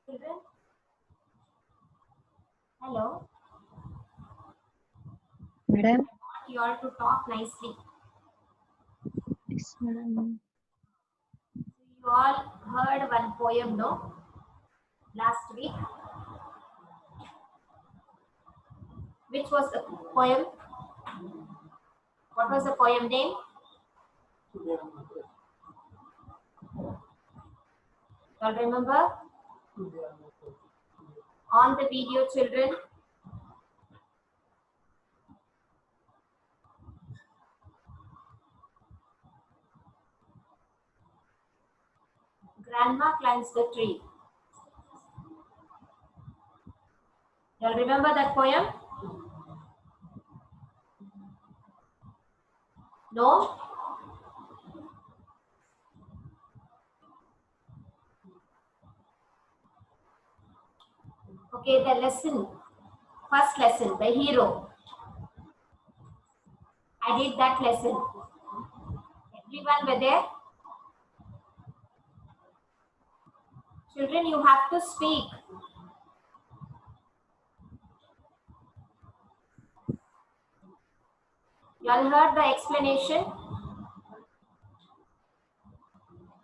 Children, hello. Madam. You all to talk nicely. Yes, madam. You all heard one poem, no? Last week. Which was the poem? What was the poem name? Y'all remember? On the video, children. Grandma climbs the tree. Y'all remember that poem? No? Okay, the lesson. First lesson, the hero. I did that lesson. Everyone were there? Children, you have to speak. You all heard the explanation?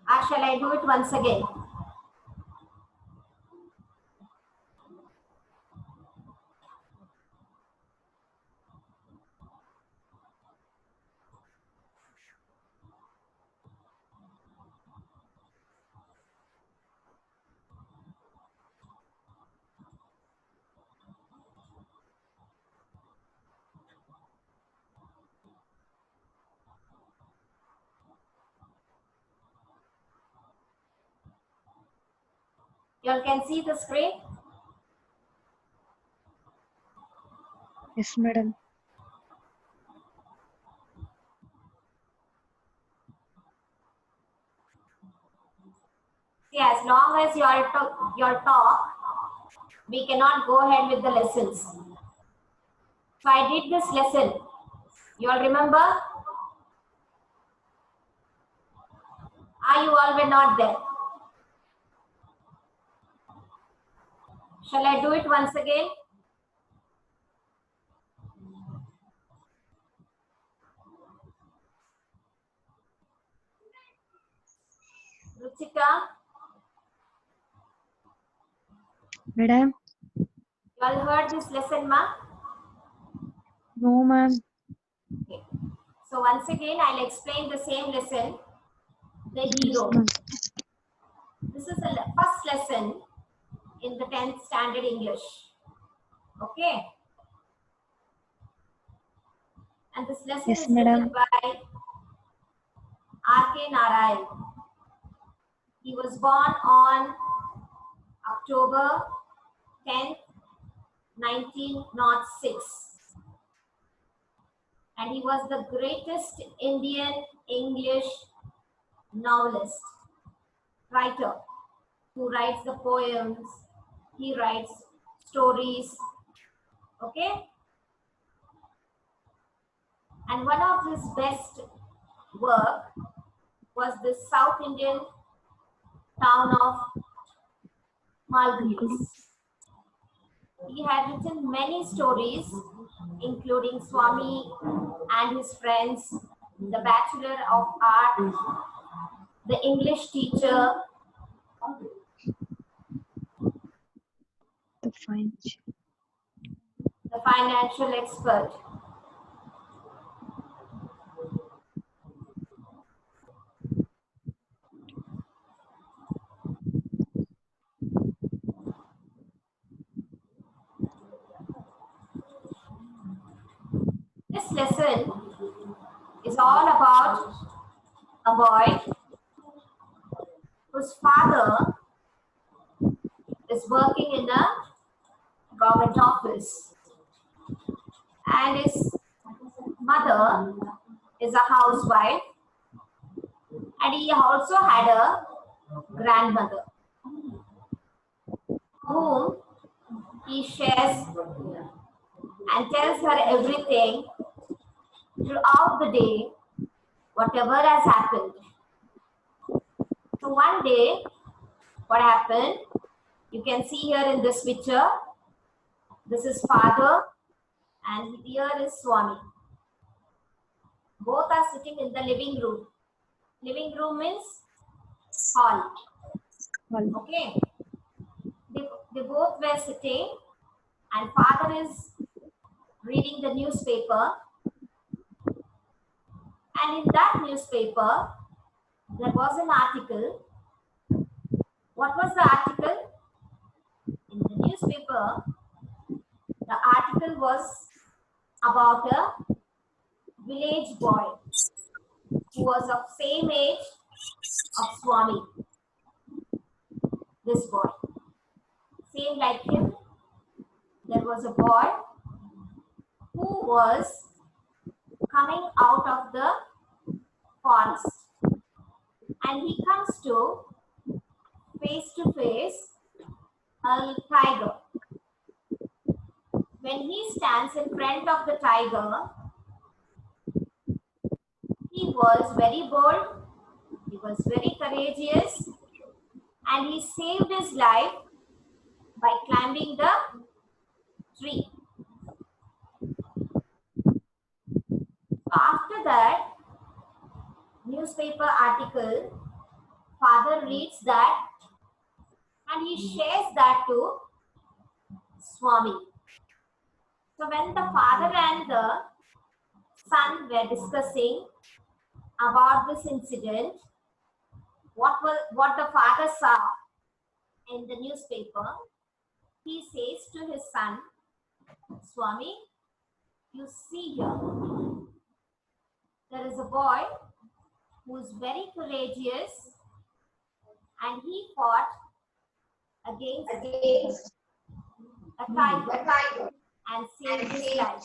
Or shall I do it once again? You all can see the screen? Yes, madam. See, as long as you all talk, we cannot go ahead with the lessons. So I did this lesson. You all remember? You all were not there. Shall I do it once again? Ruchika, Madam. you all heard this lesson, ma? No, ma'am. Okay. So once again, I'll explain the same lesson, the hero. This is the first lesson in the 10th standard English. Okay. And this lesson Yes, is madam. written by R.K. Narayan. He was born on October 10th, 1906. And he was the greatest Indian English novelist, writer, who writes the poems, he writes stories, okay? And one of his best work was the South Indian town of Maldives. He had written many stories, including Swami and his friends, the Bachelor of Art, the English teacher, The financial expert. This lesson is all about a boy whose father is working in a government office and his mother is a housewife, and he also had a grandmother whom he shares and tells her everything throughout the day, whatever has happened. So one day, what happened? You can see here in this picture, this is father and here is Swami. Both are sitting in the living room. Living room means hall. Okay. They both were sitting and father is reading the newspaper. And in that newspaper, there was an article. What was the article? In the newspaper, the article was about a village boy who was of same age of Swami. This boy. Same like him, there was a boy who was coming out of the forest. And he comes to face a tiger. When he stands in front of the tiger, he was very bold, he was very courageous, and he saved his life by climbing the tree. So after that newspaper article, father reads that and he shares that to Swami. So when the father and the son were discussing about this incident, what the father saw in the newspaper, he says to his son, Swami, you see here, there is a boy who is very courageous and he fought against a tiger and saved his life.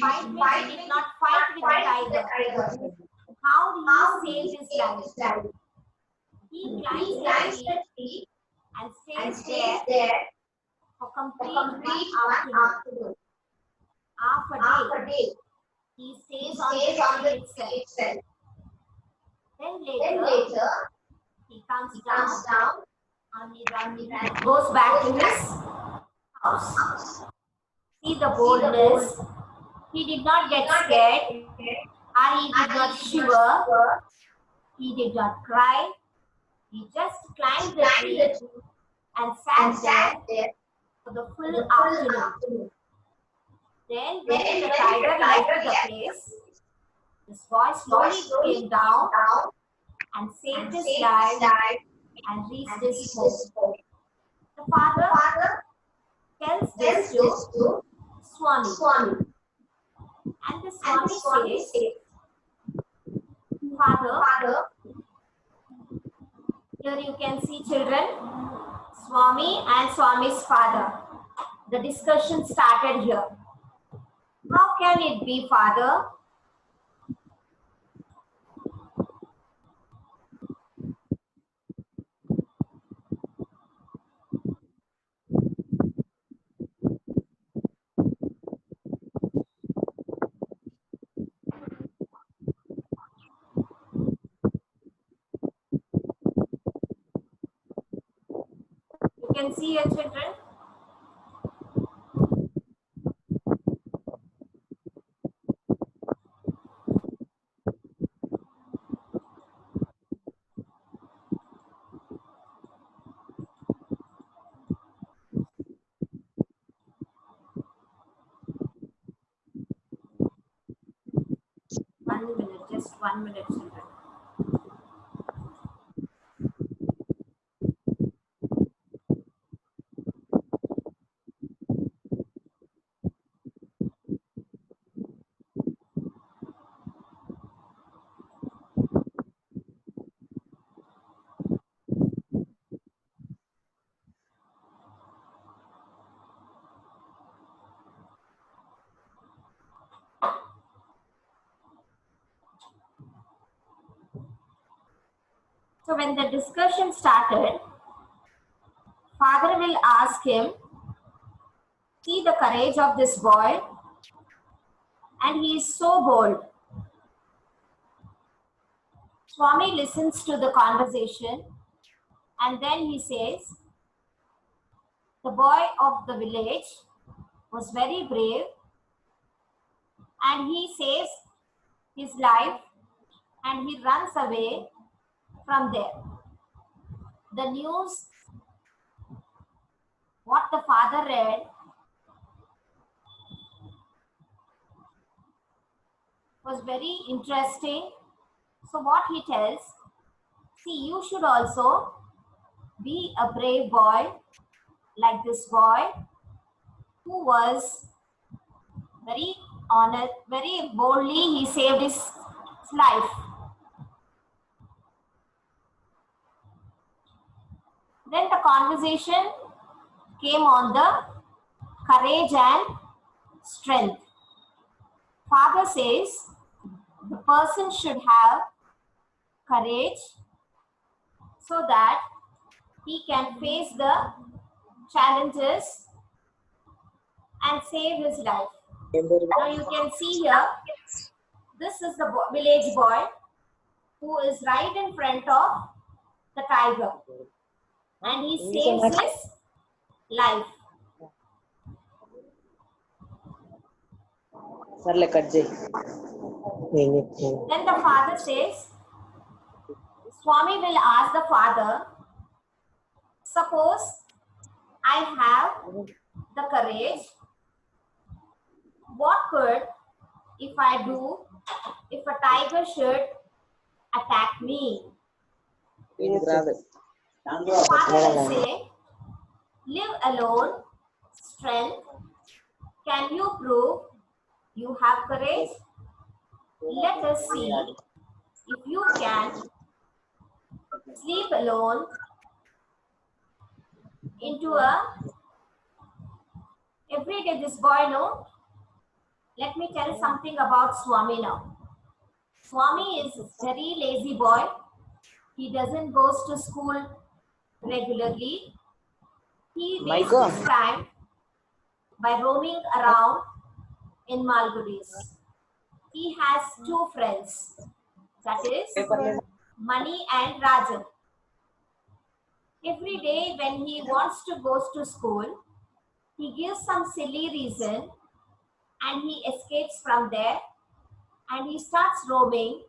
Fight means he did not fight with the tiger. How did he save his life? He climbs the tree and stays there for complete one afternoon. Half a day. He stays on the tree itself. Then later, he comes down and he goes back to his house. See the boldness. He did not get scared, or he did not shiver. He did not cry. He just climbed the tree and sat there for the full afternoon. Then when the tiger left the place, this boy slowly came down and saved his life and reached his home. The father tells this to Swami. And the Swami says, Father, here you can see children, Swami and Swami's father. The discussion started here. How can it be, Father? You can see your children. Just 1 minute, children. So when the discussion started, father will ask him, See the courage of this boy, and he is so bold. Swami listens to the conversation, and then he says, the boy of the village was very brave, and he saves his life, and he runs away from there. The news, what the father read, was very interesting. So what he tells, see, you should also be a brave boy like this boy who was very honest, very boldly he saved his life. Then the conversation came on the courage and strength. Father says the person should have courage so that he can face the challenges and save his life. Now you can see here, this is the village boy who is right in front of the tiger, and he saves his life. Then the father says, Swami will ask the father, suppose I have the courage, what could if I do if a tiger should attack me? The father will say, live alone, strength. Can you prove you have courage? Let us see if you can sleep alone into a every day. This boy, no. Let me tell something about Swami now. Swami is a very lazy boy. He doesn't go to school regularly. He wastes his time by roaming around in Malgudis. He has two friends, that is Mani and Rajan. Every day when he wants to go to school, he gives some silly reason and he escapes from there and he starts roaming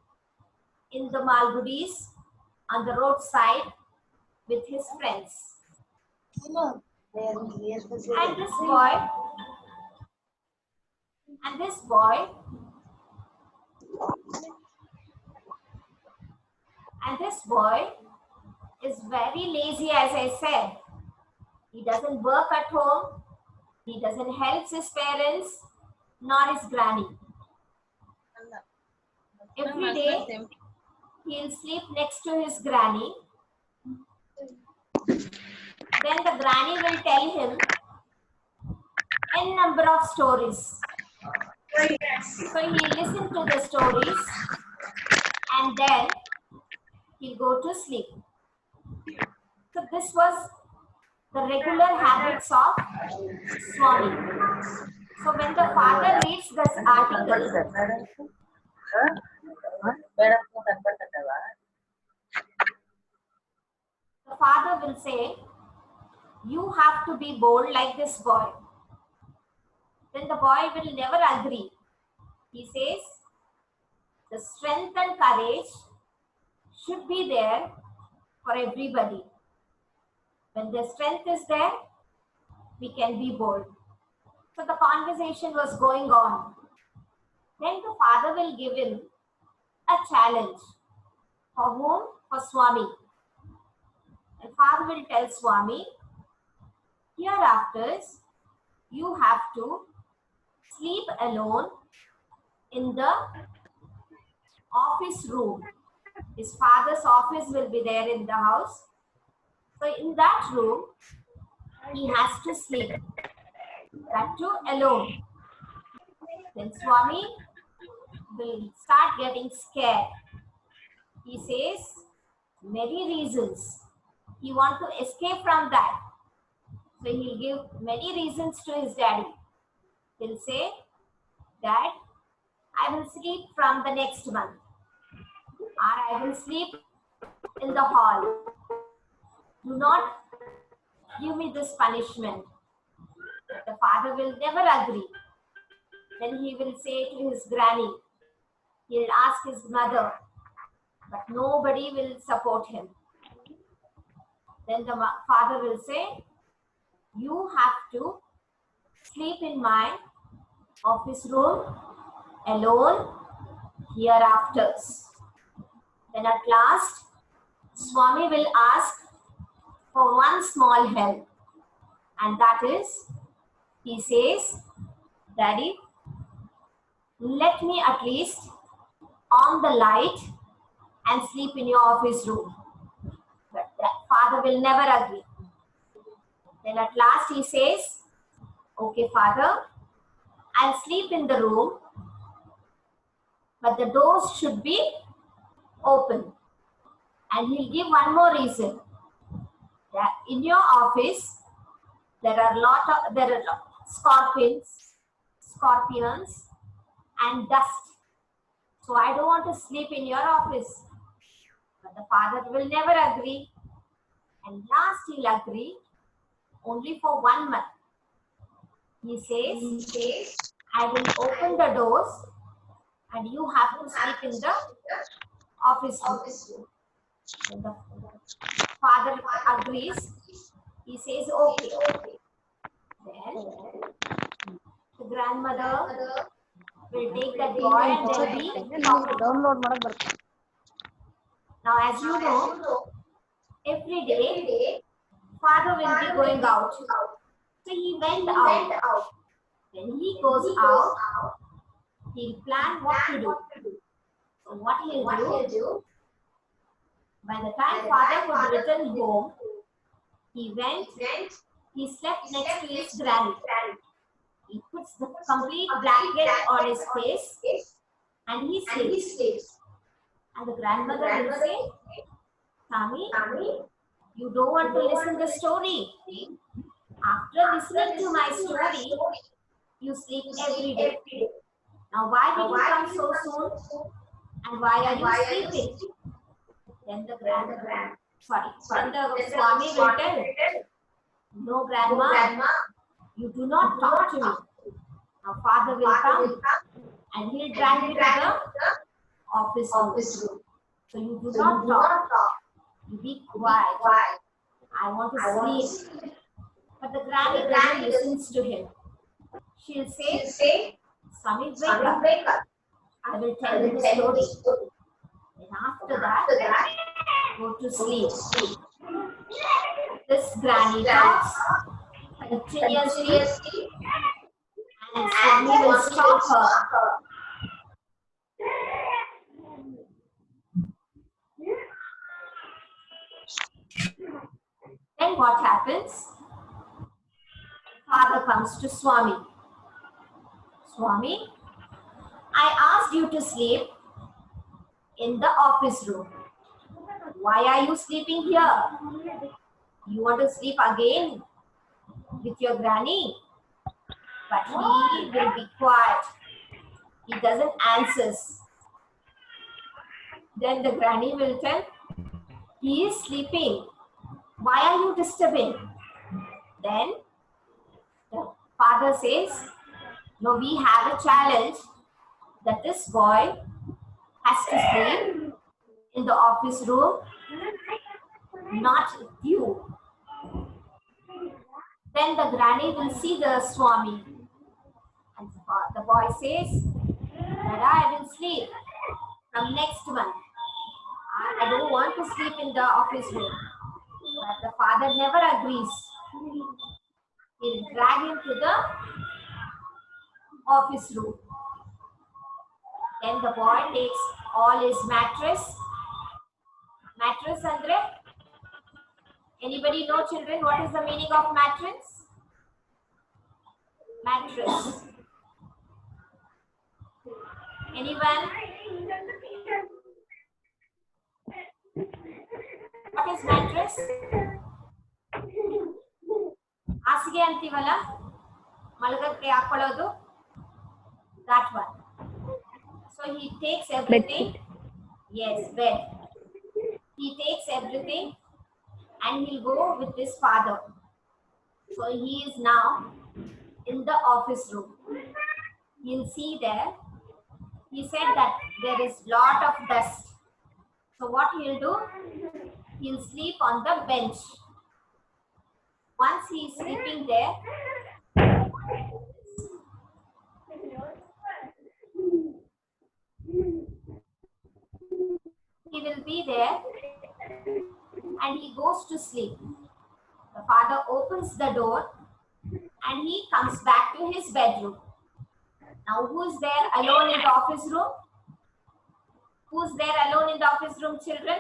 in the Malgudis on the roadside with his friends. And this boy is very lazy, as I said. He doesn't work at home. He doesn't help his parents nor his granny. Every day he'll sleep next to his granny. Then the granny will tell him n number of stories. So he'll listen to the stories and then he'll go to sleep. So this was the regular habits of Swami. So when the father reads this article, the father will say, you have to be bold like this boy. Then the boy will never agree. He says, the strength and courage should be there for everybody. When the strength is there, we can be bold. So the conversation was going on. Then the father will give him a challenge. For whom? For Swami. And father will tell Swami, hereafter you have to sleep alone in the office room. His father's office will be there in the house. So in that room, he has to sleep. That too alone. Then Swami will start getting scared. He says many reasons. He wants to escape from that. So he'll give many reasons to his daddy. He'll say, Dad, I will sleep from the next month, or I will sleep in the hall. Do not give me this punishment. But the father will never agree. Then he will say to his granny, he'll ask his mother, but nobody will support him. Then the father will say, you have to sleep in my office room alone hereafter. Then at last, Swami will ask for one small help, and that is, he says, Daddy, let me at least on the light and sleep in your office room. But that father will never agree. Then at last he says, okay, father, I'll sleep in the room, but the doors should be open. And he'll give one more reason, that in your office there are scorpions and dust. So I don't want to sleep in your office. But the father will never agree. And last he'll agree only for 1 month. He says, I will open the doors and you have to sleep in the office room. And the father agrees. He says, okay. Then the grandmother will take that boy and they'll be talking. Now, as you know, every day, father will be going out. So he went out. When he goes out, he'll plan what to do. So what he'll do, by the time father would return home, he slept next to his granny. He puts the complete blanket on his face and he sleeps. And the grandmother will say, Tommy, you don't want to listen to the story. After listening to my story, you sleep every day. Now why did you come so soon? And why are you sleeping? Then the Swami will tell, no grandma, you do not talk to me. Now father will come and he'll drag you to the office room. So you do not talk. You be quiet. I want to sleep. But the granny never listens to him. She'll say, Swami, wake up. I will tell you the story. And after that, go to sleep. This granny talks continuously and Swami will stop her. Then what happens? Father comes to Swami. Swami, I asked you to sleep in the office room. Why are you sleeping here? You want to sleep again with your granny? But he will be quiet. He doesn't answer. Then the granny will tell, he is sleeping. Why are you disturbing? Then the father says, no, we have a challenge that this boy has to sleep in the office room, not you. Then the granny will see the Swami. And the boy says, Dada, I will sleep from next month. I don't want to sleep in the office room. But the father never agrees. He'll drag him to the office room. Then the boy takes all his mattress. Mattress, Andre? Anybody know, children, what is the meaning of mattress? Mattress. Anyone? What is mattress? Ask ಹಾಸಿಗೆ ಅಂತೀವಲ್ಲ, ಮಲಗಕ್ಕೆ ಹಾಕೊಳ್ಳೋದು, that one. So he takes everything. Yes, bed. He takes everything and he'll go with his father. So he is now in the office room. You'll see there, he said that there is lot of dust. So what he'll do, he'll sleep on the bench. Once he is sleeping there, he will be there and he goes to sleep. The father opens the door and he comes back to his bedroom. Now who is there alone in the office room? Who's there alone in the office room, children?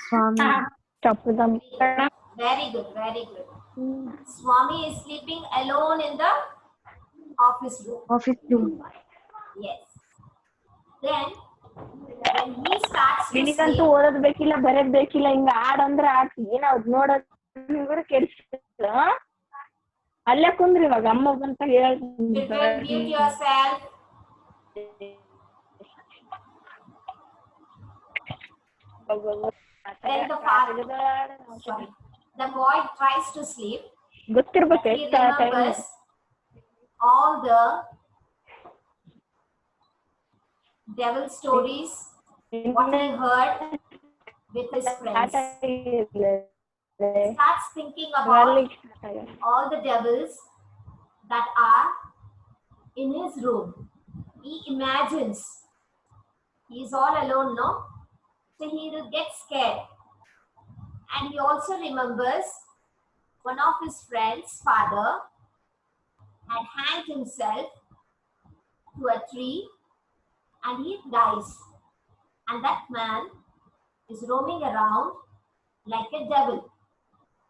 Swami. Very good, very good. Swami is sleeping alone in the office room. Office room. Yes. Then when he starts to ನಿನಗಂತೂ sleep, ಓದೋದ್ ಬೇಕಿಲ್ಲ ಬರೆಯೋದ್ ಬೇಕಿಲ್ಲ, ಹಿಂಗ add ಅಂದ್ರೆ ಆಡ್ತಿ, ನಾವ್ ನೋಡೋದ್ ಕೆಡ್ಸಿಲ್ಲ. ಅಲ್ಲೇ ಕುಂದ್ರಿ ಇವಾಗ ಅಮ್ಮ ಬಂತ children, mute yourself. Then the father, sorry, the boy tries to sleep. ಗೊತ್ತಿರ್ಬೇಕು He remembers all the devil stories, what he heard with his friends. He starts thinking about all the devils that are in his room. He imagines he is all alone, no? So he will get scared. And he also remembers one of his friends' father had hanged himself to a tree and he dies. And that man is roaming around like a devil.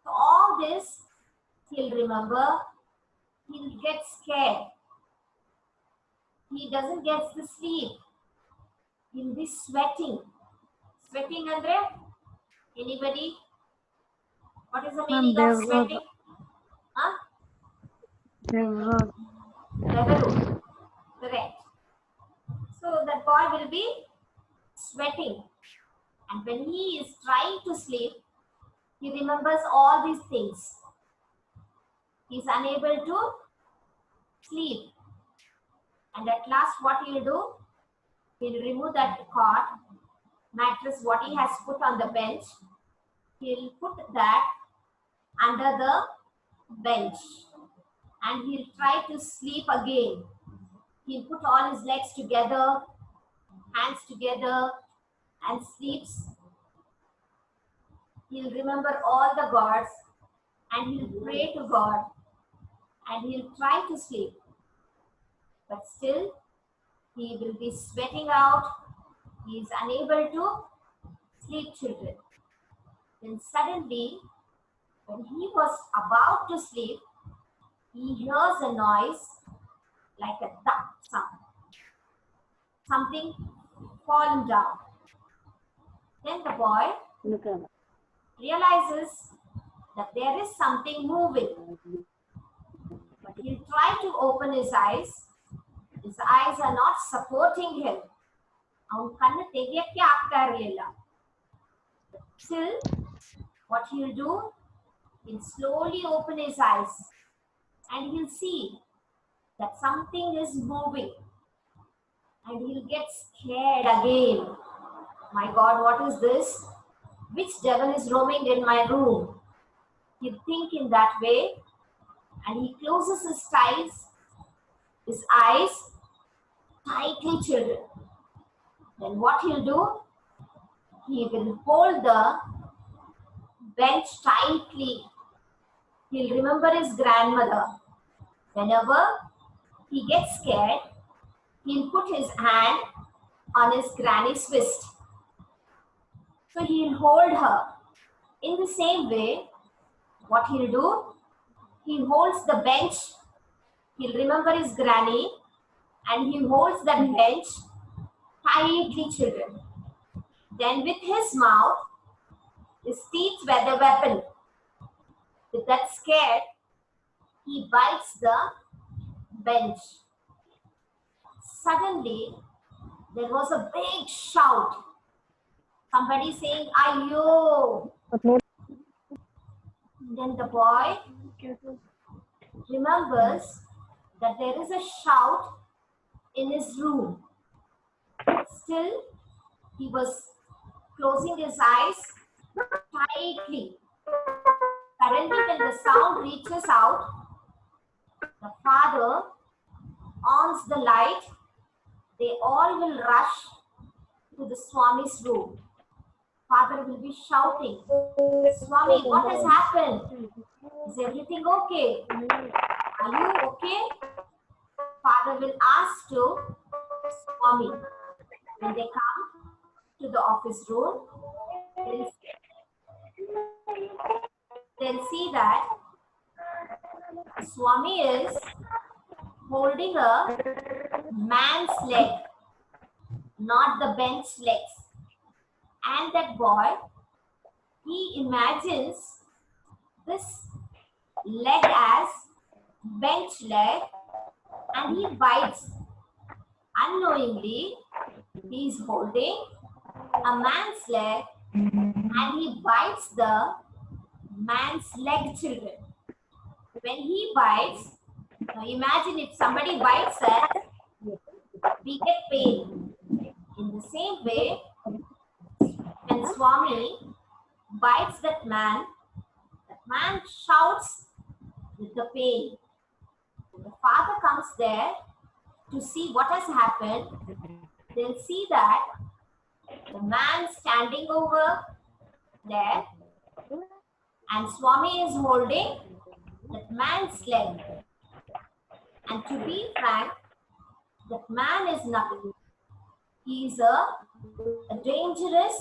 So all this he'll remember, he'll get scared. He doesn't get the sleep. He'll be sweating. Sweating andre? Anybody? What is the meaning of sweating? Huh? Beveru. Correct. So that boy will be sweating. And when he is trying to sleep, he remembers all these things. He is unable to sleep. And at last what he will do? He will remove that cot, mattress, what he has put on the bench. He will put that under the bench. And he will try to sleep again. He will put all his legs together, hands together, and sleeps. He'll remember all the gods and he'll pray to God and he'll try to sleep. But still, he will be sweating out. He is unable to sleep, children. Then suddenly, when he was about to sleep, he hears a noise like a thud sound. Something falling down. Then the boy realizes that there is something moving. But he'll try to open his eyes. His eyes are not supporting him. ಅವನ ಕಣ್ಣು ತೆಗೆಯಕ್ಕೆ ಆಗ್ತಾ ಇರಲಿಲ್ಲ. Still, what he'll do, he'll slowly open his eyes and he'll see that something is moving. And he'll get scared again. My God, what is this? Which devil is roaming in my room? He'll think in that way and he closes his eyes tightly, children. Then what he'll do? He will hold the bench tightly. He'll remember his grandmother. Whenever he gets scared, he'll put his hand on his granny's fist. So he'll hold her. In the same way, what he'll do? He holds the bench. He'll remember his granny and he holds that bench tightly, children. Then with his mouth, his teeth were the weapon. with that scare, he bites the bench. Suddenly, there was a big shout. Somebody saying, "Ayo!" Then the boy remembers that there is a shout in his room. Still, he was closing his eyes tightly. Suddenly, when the sound reaches out, the father ons the light. They all will rush to the Swami's room. Father will be shouting, "Swami, what has happened? Is everything okay? Are you okay?" Father will ask to Swami. When they come to the office room, they'll see that Swami is holding a man's leg, not the bench legs. And that boy, he imagines this leg as bench leg, and he bites. Unknowingly, he is holding a man's leg and he bites the man's leg children. When he bites, now imagine if somebody bites us, we get pain. In the same way, when Swami bites that man shouts with the pain. The father comes there to see what has happened. They'll see that the man standing over there and Swami is holding that man's leg. And to be frank, that man is nothing. He is a dangerous,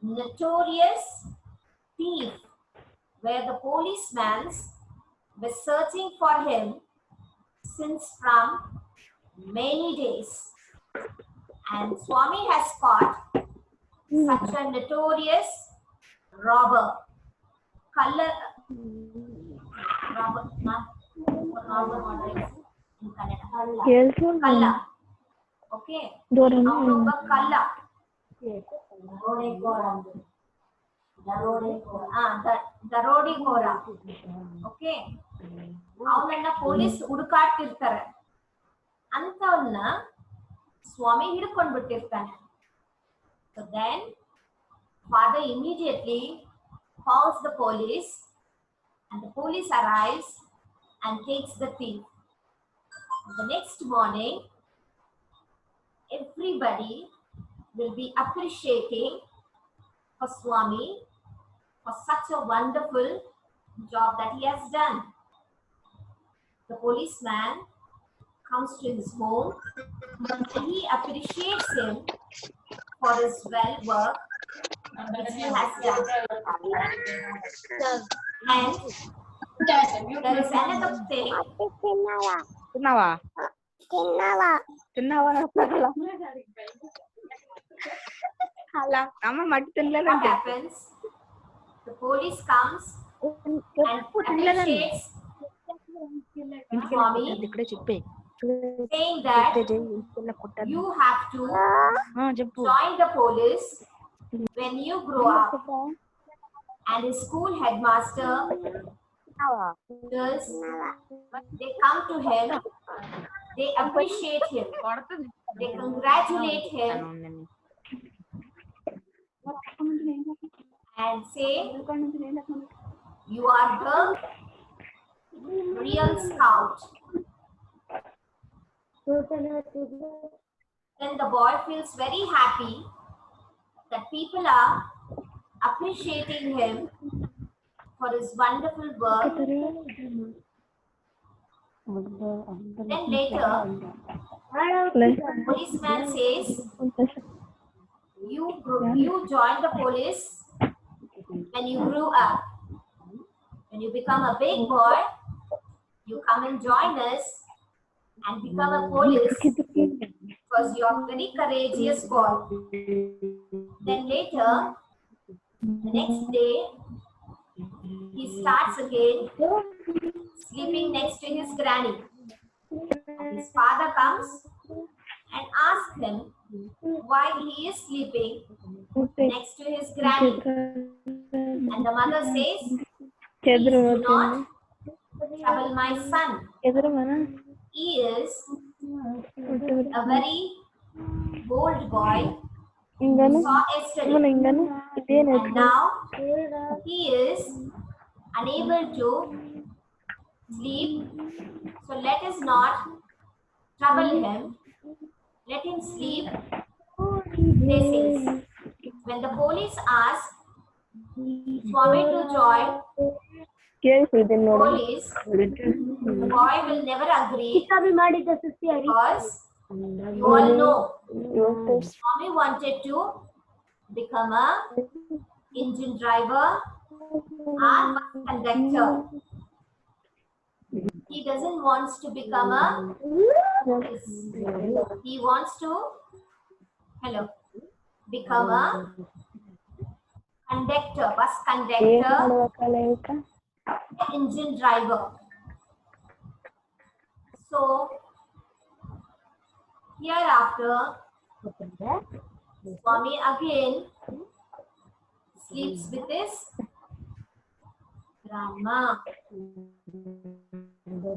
notorious thief where the policemen were searching for him since from many days. And Swami has caught such a notorious robber. Robber, not robber, in Kannada. Kalla. Okay. ಅವನೊಬ್ಬ ಕಳ್ಳ. ದರೋಡೆಕೋರ. Okay, ಅವನನ್ನ police ಹುಡುಕಾಡ್ತಿರ್ತಾರೆ. ಅಂತವನ್ನ Swami ಹಿಡ್ಕೊಂಡ್ಬಿಟ್ಟಿರ್ತಾನೆ. So then father immediately calls the police and the police arrives and takes the thief. The next morning, everybody will be appreciating for Swami for such a wonderful job that he has done. The policeman comes to his home and he appreciates him for his well work which he has done. And there is another thing. What happens? The police comes and appreciates Swami, saying that you have to join the police when you grow up. And his school headmaster, they come to him, they appreciate him, they congratulate him and say, "You are the real scout." Then the boy feels very happy that people are appreciating him for his wonderful work. Then later, the policeman says, you joined the police when you grew up. When you become a big boy, you come and join us and become a police because you are very courageous boy. Then later, the next day, he starts again sleeping next to his granny. His father comes and asks him why he is sleeping next to his granny. And the mother says, please do not trouble my son. He is a very bold boy who saw yesterday. And now he is unable to sleep. So let us not trouble him. Let him sleep, they say. When the police ask Swami to join police, the boy will never agree because you all know Swami wanted to become a engine driver or bus conductor. He doesn't want to become a he wants to become a conductor, bus conductor, engine driver. So hereafter Swami again sleeps with his grandma.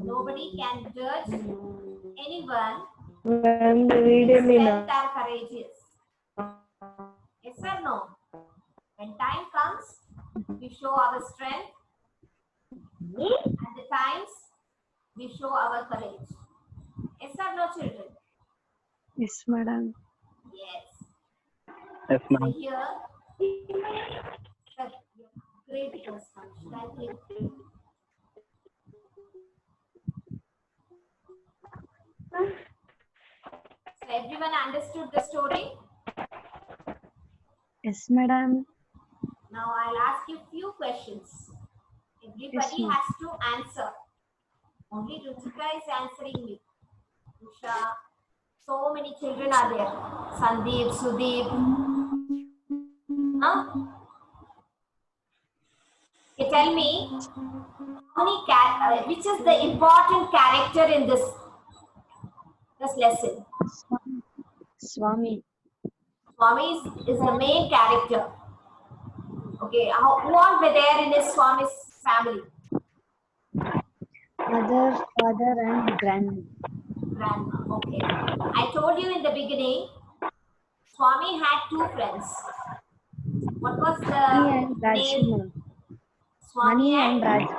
Nobody can judge anyone whose strength and courageous. Yes or no? When time comes, we show our strength. At the times, we show our courage. Yes or no, children? Yes, madam. Yes. Yes, So ma'am. here, great response. Thank you. So everyone understood the story? Yes, madam. Now I'll ask you few questions. Everybody ma'am. has to answer. Only Ruchika is answering me. Usha, so many children are there. Sandeep, Sudeep. Huh? Okay, tell me, how many which is the important character in this lesson? Swami. Swami is the main character. Okay, who all were there in his Swami's family? Mother, father, and grandma. Grandma. Okay. I told you in the beginning, Swami had two friends. What was Mani and the Raju, name? ma'am. Swami Mani and and Raju.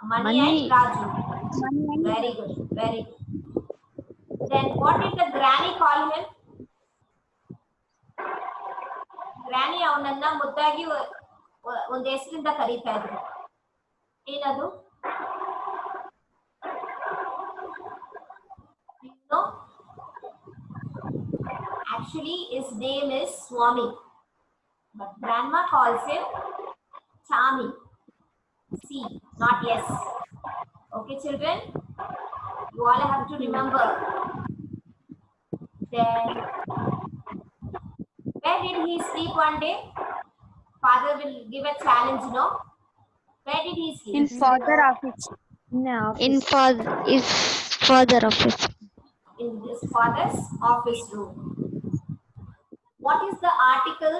Mani and Raju. Very good. Very good. Then what did the granny call him? Granny ಅವನನ್ನ ಮುದ್ದಾಗಿ ಒಂದು ಹೆಸರಿಂದ ಕರೀತಾ ಇದ್ರು. ಏನದು? You know? Actually, his name is Swami, but grandma calls him Chami. C, not yes. Okay, children? You all have to remember. Then, where did he sleep one day? Father will give a challenge, no? Where did he sleep? In father office. In his father office. In his father's office room. What is the article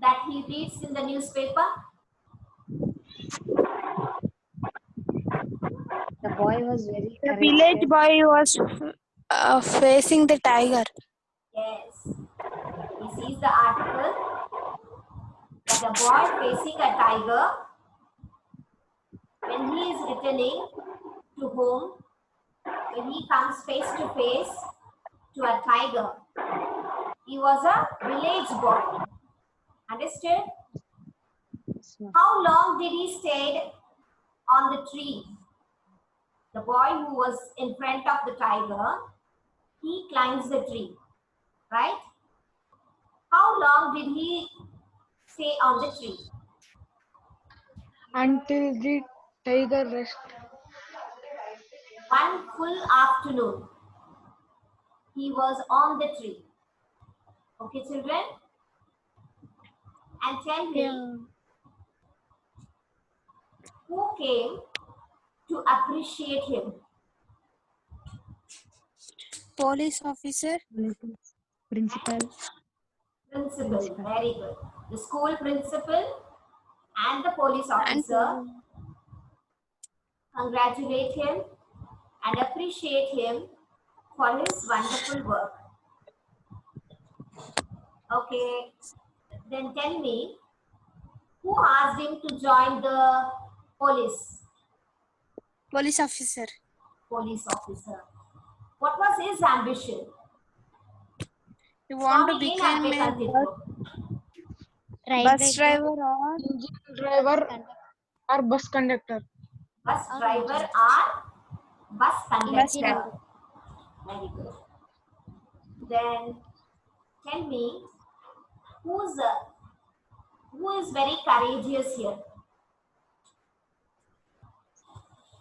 that he reads in the newspaper? The boy was very The courageous. village boy was facing the tiger. Yes. He sees the article that a boy facing a tiger, when he is returning to home, when he comes face to face to a tiger, he was a village boy. Understood? Yes, ma'am. How long did he stay on the tree? The boy who was in front of the tiger, he climbs the tree, right? How long did he stay on the tree? Until the tiger rest. One full afternoon, he was on the tree. Okay, children? And tell me, Who came to appreciate him? Police officer. Principal. Principal. Very good. The school principal and the police officer congratulate him and appreciate him for his wonderful work. Okay, then tell me, who asked him to join the police? Police officer. Police officer. What was his ambition? You want to Swami, become again, a continue. bus driver or Engine driver or bus conductor. Bus driver or bus bus conductor? driver. Very good. Then tell me, who is very courageous here?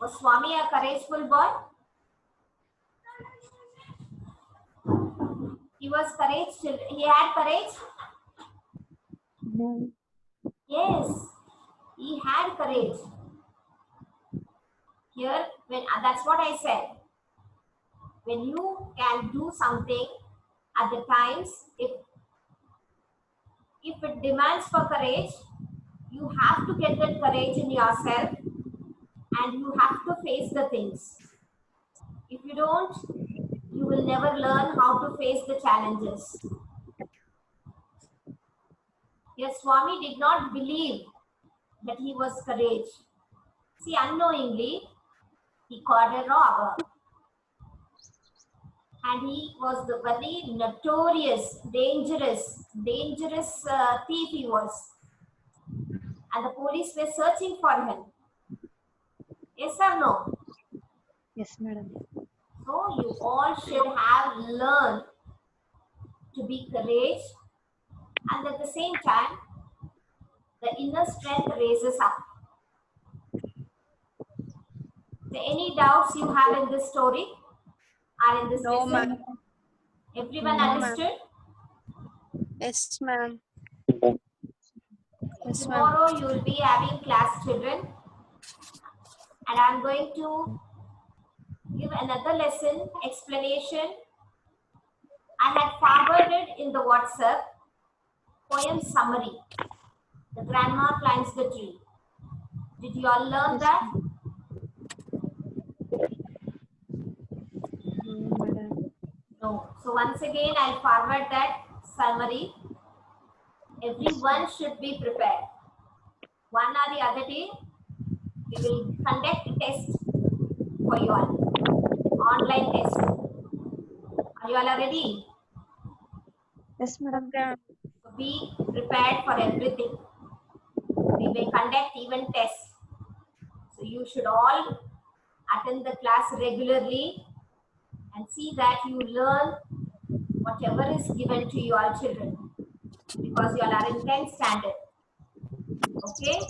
Was Swami a courageful boy? He was courage. He had courage. No. Yes, he had courage. Here, that's what I said. When you can do something at the times, if it demands for courage, you have to get that courage in yourself and you have to face the things. If you don't, you will never learn how to face the challenges. Yes, Swami did not believe that he was courage. See, unknowingly, he caught a robber. And he was the very notorious, dangerous thief he was. And the police were searching for him. Yes or no? Yes, madam. So you all should have learned to be courage, and at the same time, the inner strength raises up. So any doubts you have in this story or in this No, lesson? ma'am. Everyone No, ma'am. understood? Yes, ma'am. Yes, ma'am. Tomorrow you will be having class, children, and I'm going to give another lesson explanation. I had forwarded in the WhatsApp poem summary. The grandma climbs the tree. Did you all learn that? No, madam. No. So once again, I'll forward that summary. Everyone should be prepared. One or the other day, we will conduct a test for you all. Online test. Are you all ready? Yes, madam. Okay. So be prepared for everything. We may conduct even tests. So you should all attend the class regularly and see that you learn whatever is given to you all children, because you all are in 10th standard. Okay?